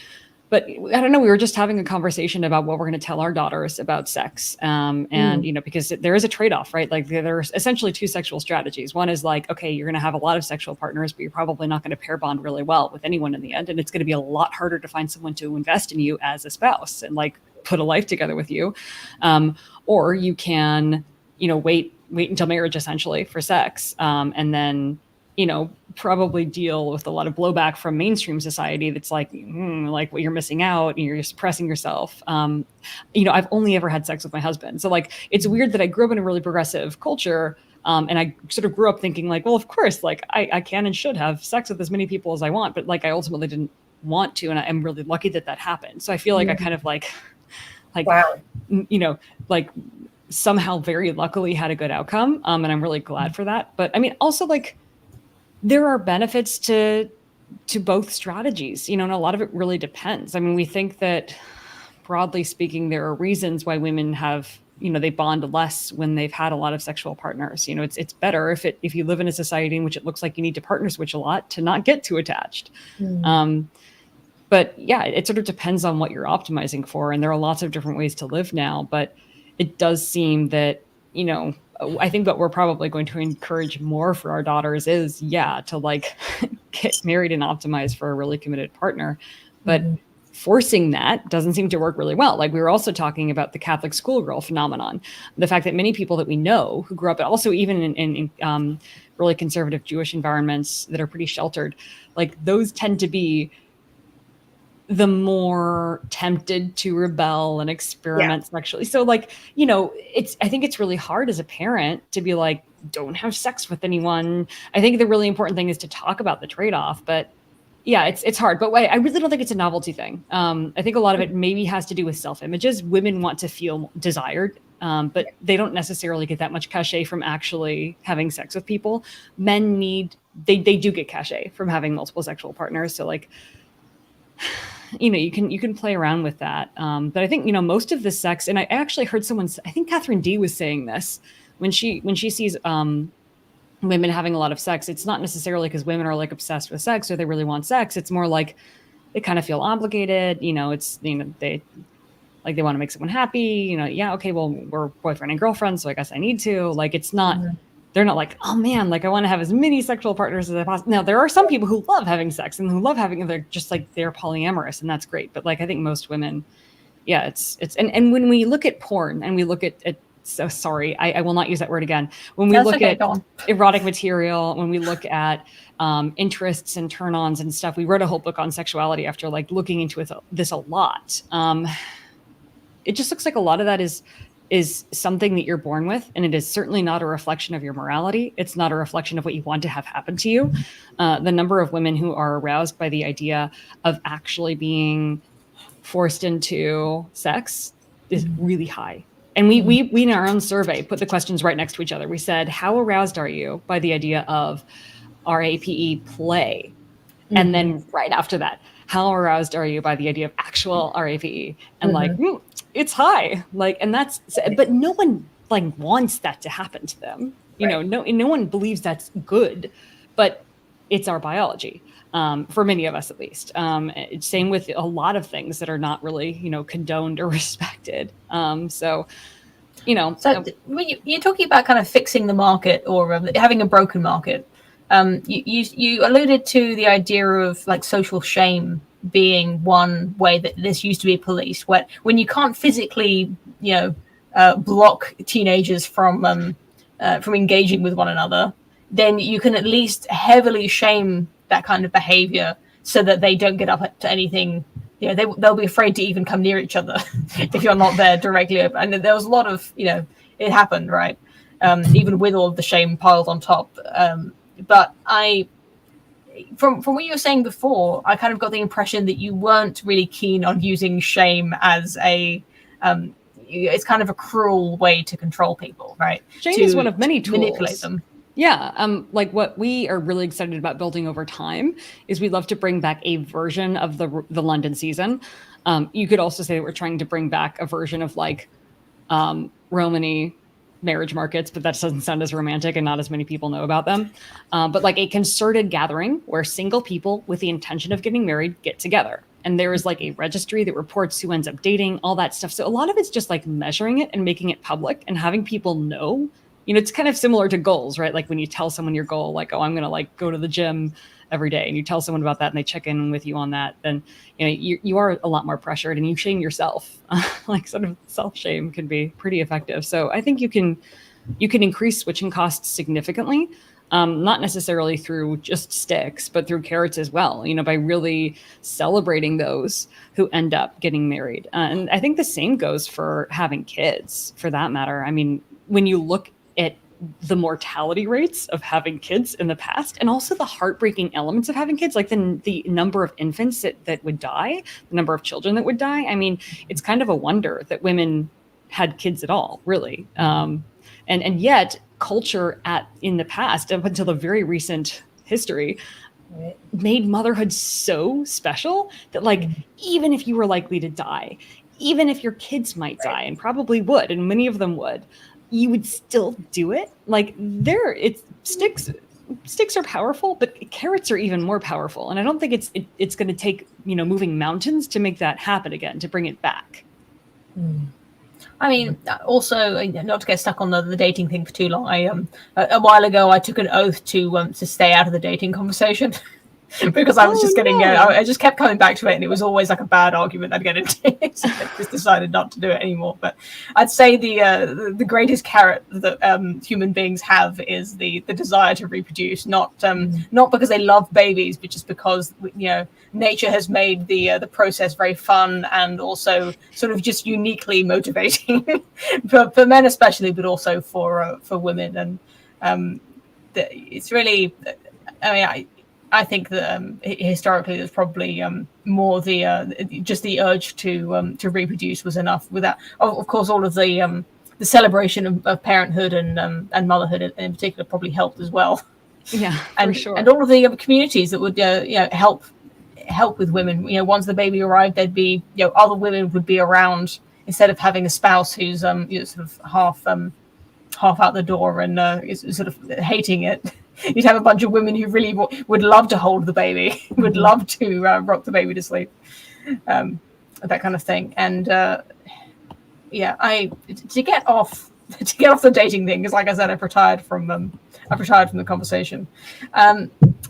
But I don't know, we were just having a conversation about what we're going to tell our daughters about sex. Because there is a trade-off, right? Like there's essentially two sexual strategies. One is like, okay, you're going to have a lot of sexual partners, but you're probably not going to pair bond really well with anyone in the end. And it's going to be a lot harder to find someone to invest in you as a spouse and like put a life together with you. Or you can, wait until marriage essentially for sex. And then, probably deal with a lot of blowback from mainstream society that's like what you're missing out and you're suppressing yourself. I've only ever had sex with my husband. So like, it's weird that I grew up in a really progressive culture. And I sort of grew up thinking like, well, of course, like I can and should have sex with as many people as I want, but like, I ultimately didn't want to. And I'm really lucky that happened. So I feel like I kind of like, wow. Like somehow very luckily had a good outcome. And I'm really glad for that. But I mean, also like, there are benefits to both strategies, and a lot of it really depends. I mean, we think that broadly speaking, there are reasons why women have, they bond less when they've had a lot of sexual partners. It's better if you live in a society in which it looks like you need to partner switch a lot to not get too attached. But yeah, it sort of depends on what you're optimizing for. And there are lots of different ways to live now, but it does seem that, I think what we're probably going to encourage more for our daughters is, to like get married and optimize for a really committed partner. But forcing that doesn't seem to work really well. Like we were also talking about the Catholic schoolgirl phenomenon, the fact that many people that we know who grew up, also even in really conservative Jewish environments that are pretty sheltered, like those tend to be the more tempted to rebel and experiment sexually. So like, I think it's really hard as a parent to be like, don't have sex with anyone. I think the really important thing is to talk about the trade-off, but yeah, it's hard. But I really don't think it's a novelty thing. I think a lot of it maybe has to do with self-images. Women want to feel desired, but they don't necessarily get that much cachet from actually having sex with people. Men they do get cachet from having multiple sexual partners. So like, you can play around with that. But I think, most of the sex, and I actually heard I think Catherine D was saying this when she sees women having a lot of sex, it's not necessarily because women are like obsessed with sex or they really want sex. It's more like they kind of feel obligated, it's, they want to make someone happy, okay, well, we're boyfriend and girlfriend, so I guess I need to, like, it's not, they're not like, oh man, like I want to have as many sexual partners as I possibly. Now there are some people who love having sex and who love having, they're just like, they're polyamorous and that's great. But like, I think most women, and when we look at porn and we look at so sorry, I will not use that word again. When we look at erotic material, when we look at interests and turn-ons and stuff, we wrote a whole book on sexuality after like looking into this a lot. It just looks like a lot of that is something that you're born with, and it is certainly not a reflection of your morality. It's not a reflection of what you want to have happen to you. The number of women who are aroused by the idea of actually being forced into sex is really high. And we in our own survey put the questions right next to each other. We said, how aroused are you by the idea of RAPE play? And then right after that, how aroused are you by the idea of actual RAPE? And it's high. Like, and that's, but no one like wants that to happen to them. No one believes that's good, but it's our biology. For many of us, at least. Same with a lot of things that are not really, condoned or respected. So when you're talking about kind of fixing the market or having a broken market, you alluded to the idea of like social shame being one way that this used to be policed, when you can't physically, block teenagers from engaging with one another, then you can at least heavily shame that kind of behavior so that they don't get up to anything. They'll be afraid to even come near each other if you're not there directly. And there was a lot of, it happened, right? Even with all of the shame piled on top. But from what you were saying before, I kind of got the impression that you weren't really keen on using shame as it's kind of a cruel way to control people, right? Shame is one of many tools. Manipulate them. Yeah. Like what we are really excited about building over time is we'd love to bring back a version of the London season. You could also say that we're trying to bring back a version of like Romany marriage markets, but that doesn't sound as romantic and not as many people know about them. But like a concerted gathering where single people with the intention of getting married get together. And there is like a registry that reports who ends up dating, all that stuff. So a lot of it's just like measuring it and making it public and having people know. It's kind of similar to goals, right? Like when you tell someone your goal, like, oh, I'm going to like go to the gym every day, and you tell someone about that and they check in with you on that, then you are a lot more pressured and you shame yourself. Like sort of self-shame can be pretty effective. So I think you can increase switching costs significantly, not necessarily through just sticks, but through carrots as well, by really celebrating those who end up getting married. And I think the same goes for having kids, for that matter. I mean, when you look at the mortality rates of having kids in the past, and also the heartbreaking elements of having kids, like the number of infants that would die, the number of children that would die. I mean, it's kind of a wonder that women had kids at all, really. And yet culture in the past, up until the very recent history, made motherhood so special that like, even if you were likely to die, even if your kids might die, and probably would, and many of them would, you would still do it. Like sticks are powerful, but carrots are even more powerful. And I don't think it's going to take, moving mountains to make that happen again, to bring it back. I mean, also, not to get stuck on the dating thing for too long. A while ago, I took an oath to stay out of the dating conversation. Because I was just getting, I just kept coming back to it, and it was always like a bad argument I'd get into. So I just decided not to do it anymore. But I'd say the greatest carrot that human beings have is the desire to reproduce, not because they love babies, but just because nature has made the process very fun and also sort of just uniquely motivating for men especially, but also for women. And it's really, I think that historically there's probably more just the urge to reproduce was enough. Without, of course, all of the celebration of parenthood and motherhood in particular probably helped as well. Yeah, and, for sure. And all of the communities that would help with women. Once the baby arrived, there'd be other women would be around instead of having a spouse who's sort of half out the door and is sort of hating it. You'd have a bunch of women who really would love to hold the baby, would love to rock the baby to sleep, that kind of thing. And to get off the dating thing, because like I said, I've retired from the conversation.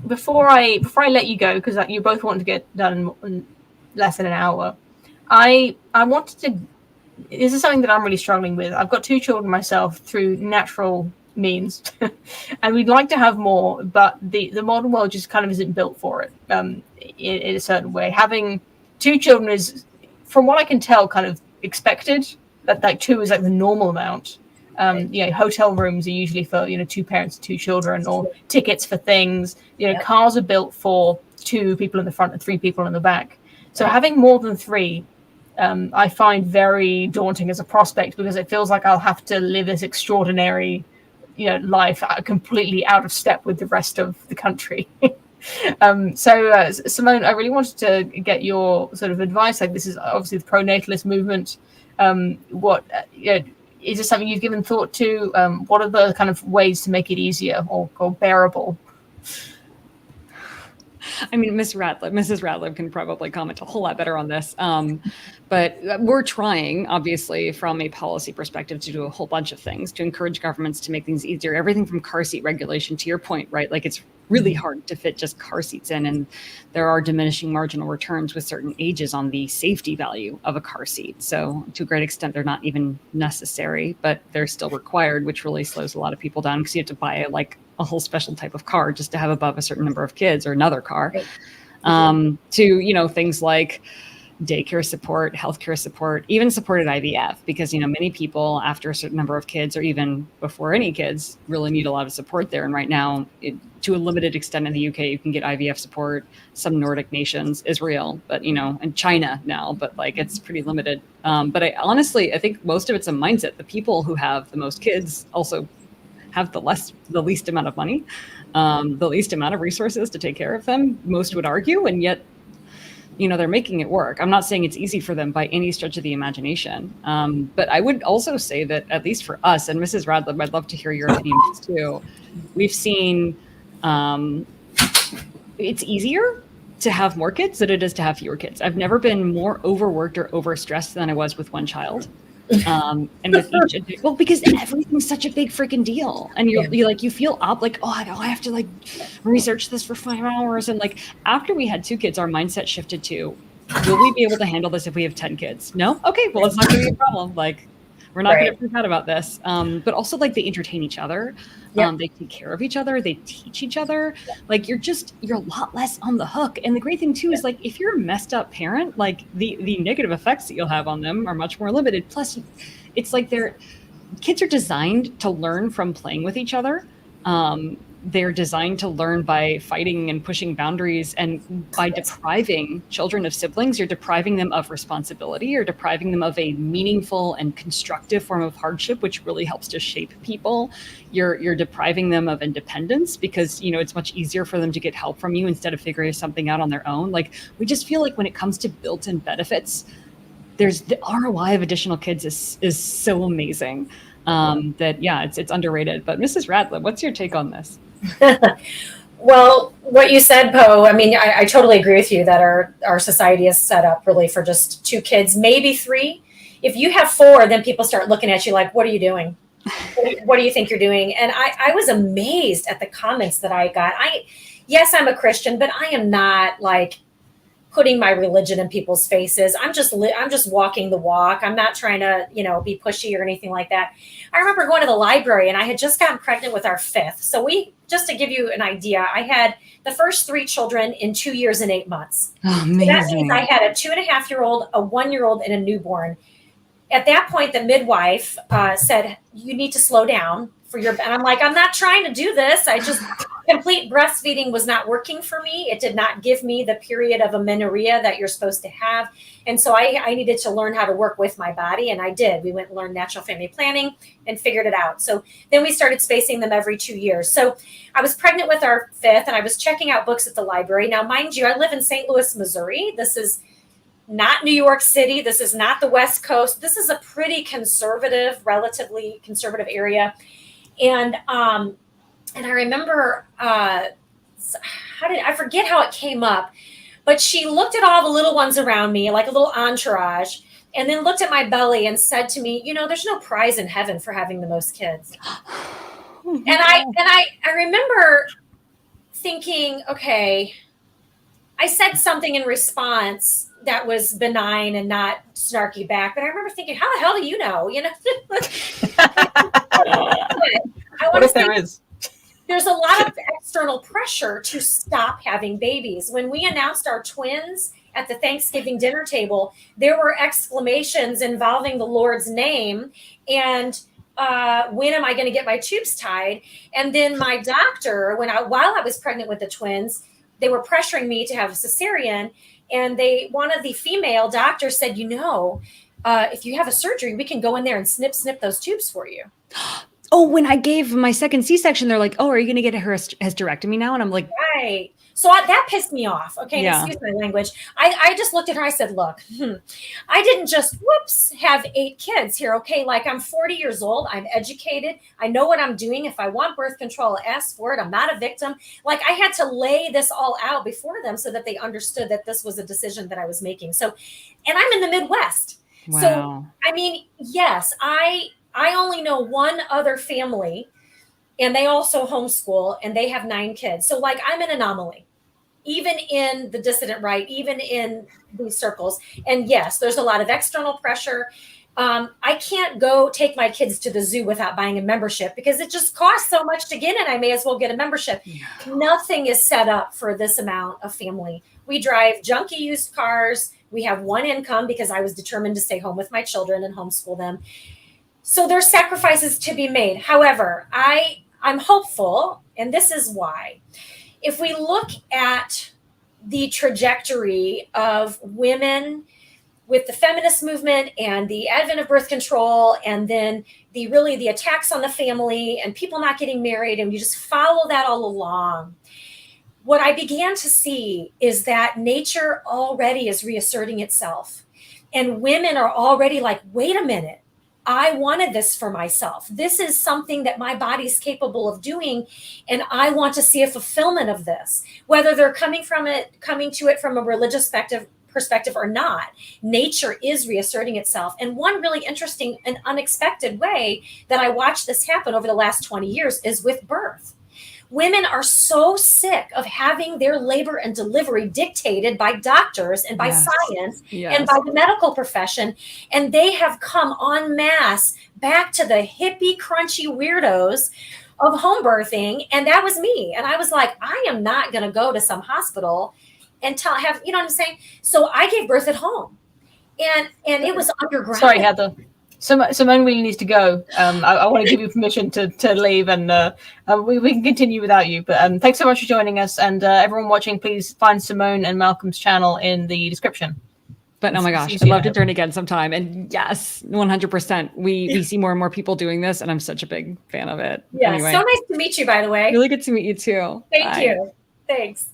Before I let you go, because you both want to get done in less than an hour, I wanted to. This is something that I'm really struggling with. I've got 2 children myself through natural means, and we'd like to have more, but the modern world just kind of isn't built for it in a certain way. Having 2 children is, from what I can tell, kind of expected. That like 2 is like the normal amount. Hotel rooms are usually for 2 parents and 2 children, or tickets for things. Cars are built for 2 people in the front and 3 people in the back. So having more than 3 I find very daunting as a prospect, because it feels like I'll have to live this extraordinary life completely out of step with the rest of the country. So Simone, I really wanted to get your sort of advice. Like, this is obviously the pro-natalist movement. What is this something you've given thought to? What are the kind of ways to make it easier or bearable? I mean, Mrs. Radlib can probably comment a whole lot better on this. But we're trying, obviously, from a policy perspective, to do a whole bunch of things to encourage governments to make things easier. Everything from car seat regulation, to your point, right? Like, it's really hard to fit just car seats in, and there are diminishing marginal returns with certain ages on the safety value of a car seat. So to a great extent, they're not even necessary, but they're still required, which really slows a lot of people down, because you have to buy a whole special type of car just to have above a certain number of kids, or another car. Right. To things like daycare support, healthcare support, even supported IVF, because many people after a certain number of kids, or even before any kids, really need a lot of support there. And right now, to a limited extent in the UK, you can get IVF support. Some Nordic nations, Israel, but and China now, but it's pretty limited. But I think most of it's a mindset. The people who have the most kids also have the least amount of money, the least amount of resources to take care of them, most would argue, and yet they're making it work. I'm not saying it's easy for them by any stretch of the imagination. But I would also say that, at least for us, and Mrs. Radlib, I'd love to hear your opinions too. We've seen it's easier to have more kids than it is to have fewer kids. I've never been more overworked or overstressed than I was with one child. And with each, well, because everything's such a big freaking deal, and you feel up like, oh, I have to like research this for 5 hours, and like after we had 2 kids, our mindset shifted to, will we be able to handle this if we have 10 kids? No, okay, well, it's not going to be a problem. Like, we're not going to freak out about this. But also, like, they entertain each other. They take care of each other. They teach each other. Like, you're a lot less on the hook. And the great thing too is, like, if you're a messed up parent, like the negative effects that you'll have on them are much more limited. Plus, it's like kids are designed to learn from playing with each other. They're designed to learn by fighting and pushing boundaries. And by depriving children of siblings, you're depriving them of responsibility. You're depriving them of a meaningful and constructive form of hardship, which really helps to shape people. You're depriving them of independence, because, it's much easier for them to get help from you instead of figuring something out on their own. Like, we just feel like when it comes to built-in benefits, there's the ROI of additional kids is so amazing. It's underrated. But Mrs. Radlib, what's your take on this? Well, what you said, Poe, I mean, I totally agree with you that our society is set up really for just 2 kids, maybe 3. If you have 4, then people start looking at you like, what are you doing? What do you think you're doing? And I was amazed at the comments that I got. Yes, I'm a Christian, but I am not like putting my religion in people's faces. I'm just walking the walk. I'm not trying to, be pushy or anything like that. I remember going to the library, and I had just gotten pregnant with our 5th. So just to give you an idea, I had the first 3 children in 2 years and 8 months. Oh, amazing. So that means I had a 2.5-year-old, a 1-year-old, and a newborn. At that point, the midwife said, you need to slow down and I'm like, I'm not trying to do this. Complete breastfeeding was not working for me. It did not give me the period of amenorrhea that you're supposed to have. And so I needed to learn how to work with my body. And I did. We went and learned natural family planning and figured it out. So then we started spacing them every 2 years. So I was pregnant with our 5th, and I was checking out books at the library. Now, mind you, I live in St. Louis, Missouri. This is not New York City. This is not the West Coast. This is a pretty relatively conservative area. And I remember, I forget how it came up, but she looked at all the little ones around me, like a little entourage, and then looked at my belly and said to me, there's no prize in heaven for having the most kids. And I remember thinking, okay, I said something in response that was benign and not snarky back, but I remember thinking, how the hell do you know? What if there is? There's a lot of external pressure to stop having babies. When we announced our twins at the Thanksgiving dinner table, there were exclamations involving the Lord's name and when am I going to get my tubes tied? And then my doctor, while I was pregnant with the twins, they were pressuring me to have a cesarean, and one of the female doctors said, if you have a surgery, we can go in there and snip those tubes for you. Oh, when I gave my second C-section, they're like, oh, are you going to get a hysterectomy now? And I'm like, right. So that pissed me off. Okay. Yeah. Excuse my language. I just looked at her. I said, look, I didn't just have 8 kids here. Okay. Like, I'm 40 years old. I'm educated. I know what I'm doing. If I want birth control, I'll ask for it. I'm not a victim. Like, I had to lay this all out before them so that they understood that this was a decision that I was making. So, and I'm in the Midwest. Wow. So, I mean, yes, I only know one other family, and they also homeschool, and they have 9 kids. So, like, I'm an anomaly, even in the dissident right, even in these circles. And yes, there's a lot of external pressure. I can't go take my kids to the zoo without buying a membership because it just costs so much to get in. I may as well get a membership. Yeah. Nothing is set up for this amount of family. We drive junky used cars. We have one income because I was determined to stay home with my children and homeschool them. So there's sacrifices to be made. However, I'm hopeful, and this is why. If we look at the trajectory of women with the feminist movement and the advent of birth control, and then the attacks on the family and people not getting married, and you just follow that all along, what I began to see is that nature already is reasserting itself. And women are already like, wait a minute, I wanted this for myself. This is something that my body's capable of doing. And I want to see a fulfillment of this, whether they're coming to it from a religious perspective or not. Nature is reasserting itself. And one really interesting and unexpected way that I watched this happen over the last 20 years is with birth. Women are so sick of having their labor and delivery dictated by doctors and by science and by the medical profession. And they have come en masse back to the hippie, crunchy weirdos of home birthing. And that was me. And I was like, I am not going to go to some hospital and you know what I'm saying? So I gave birth at home. And it was underground. Sorry, Heather. Simone really needs to go. I want to give you permission to leave, and we can continue without you. But thanks so much for joining us, and everyone watching, please find Simone and Malcolm's channel in the description. But oh my gosh, I'd love to join again sometime. And yes, 100%. We see more and more people doing this, and I'm such a big fan of it. Yeah, anyway. So nice to meet you, by the way. Really good to meet you too. Thank you. Thanks.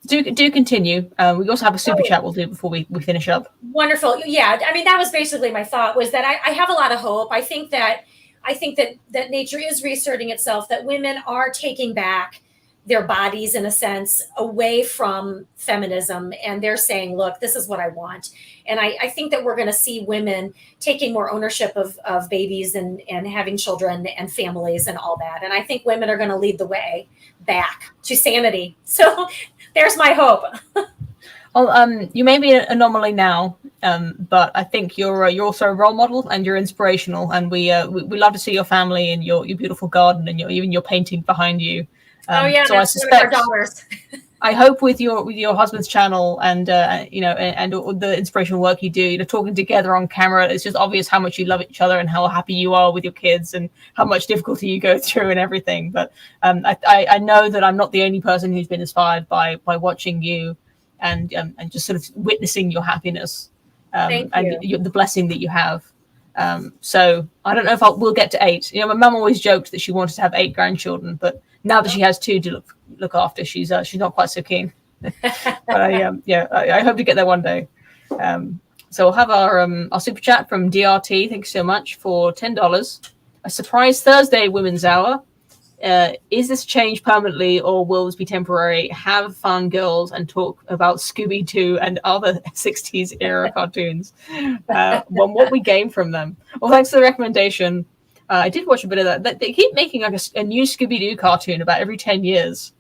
Do continue. We also have a super chat we'll do before we finish up. Wonderful. Yeah, I mean, that was basically my thought, was that I have a lot of hope. I think that nature is reasserting itself, that women are taking back their bodies, in a sense, away from feminism. And they're saying, look, this is what I want. And I think that we're going to see women taking more ownership of babies and having children and families and all that. And I think women are going to lead the way back to sanity. So there's my hope. Well, you may be an anomaly now, but I think you're also a role model and you're inspirational. And we love to see your family and your beautiful garden and even your painting behind you. So I suspect, I hope with your husband's channel and and all the inspirational work you do, talking together on camera, it's just obvious how much you love each other and how happy you are with your kids and how much difficulty you go through and everything. But I know that I'm not the only person who's been inspired by watching you and just sort of witnessing your happiness and the blessing that you have. So I don't know if we'll get to 8. My mum always joked that she wanted to have 8 grandchildren, but now that she has 2 to look after, she's not quite so keen. But I hope to get there one day. So we'll have our super chat from DRT. Thanks so much for $10. A surprise Thursday Women's Hour. Is this change permanently or will this be temporary? Have fun, girls, and talk about Scooby-Doo and other 60s era cartoons. What we gain from them. Well, thanks for the recommendation. I did watch a bit of that. They keep making like a new Scooby-Doo cartoon about every 10 years.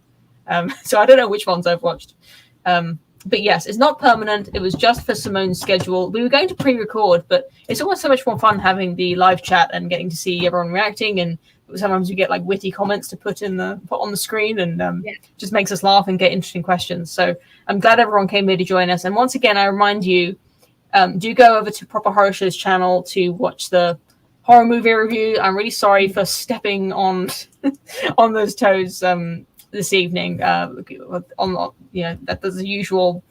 So I don't know which ones I've watched. But yes, it's not permanent. It was just for Simone's schedule. We were going to pre-record, but it's always so much more fun having the live chat and getting to see everyone reacting. And sometimes we get like witty comments to put on the screen, and just makes us laugh and get interesting questions. So I'm glad everyone came here to join us. And once again, I remind you, do go over to Proper Horror Show's channel to watch the horror movie review. I'm really sorry for stepping on those toes this evening. That there's the usual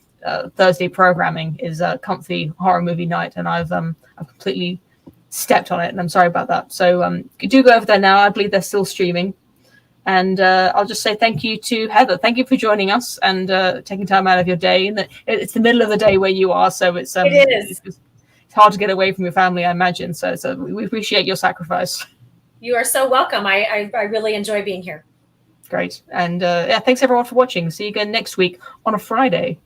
Thursday programming is a comfy horror movie night, and I've completely stepped on it, and I'm sorry about that. So do go over there now. I believe they're still streaming, and I'll just say thank you to Heather. Thank you for joining us and taking time out of your day. And it's the middle of the day where you are, so it is. It's hard to get away from your family, I imagine. So we appreciate your sacrifice. You are so welcome. I really enjoy being here. Great. And thanks everyone for watching. See you again next week on a Friday.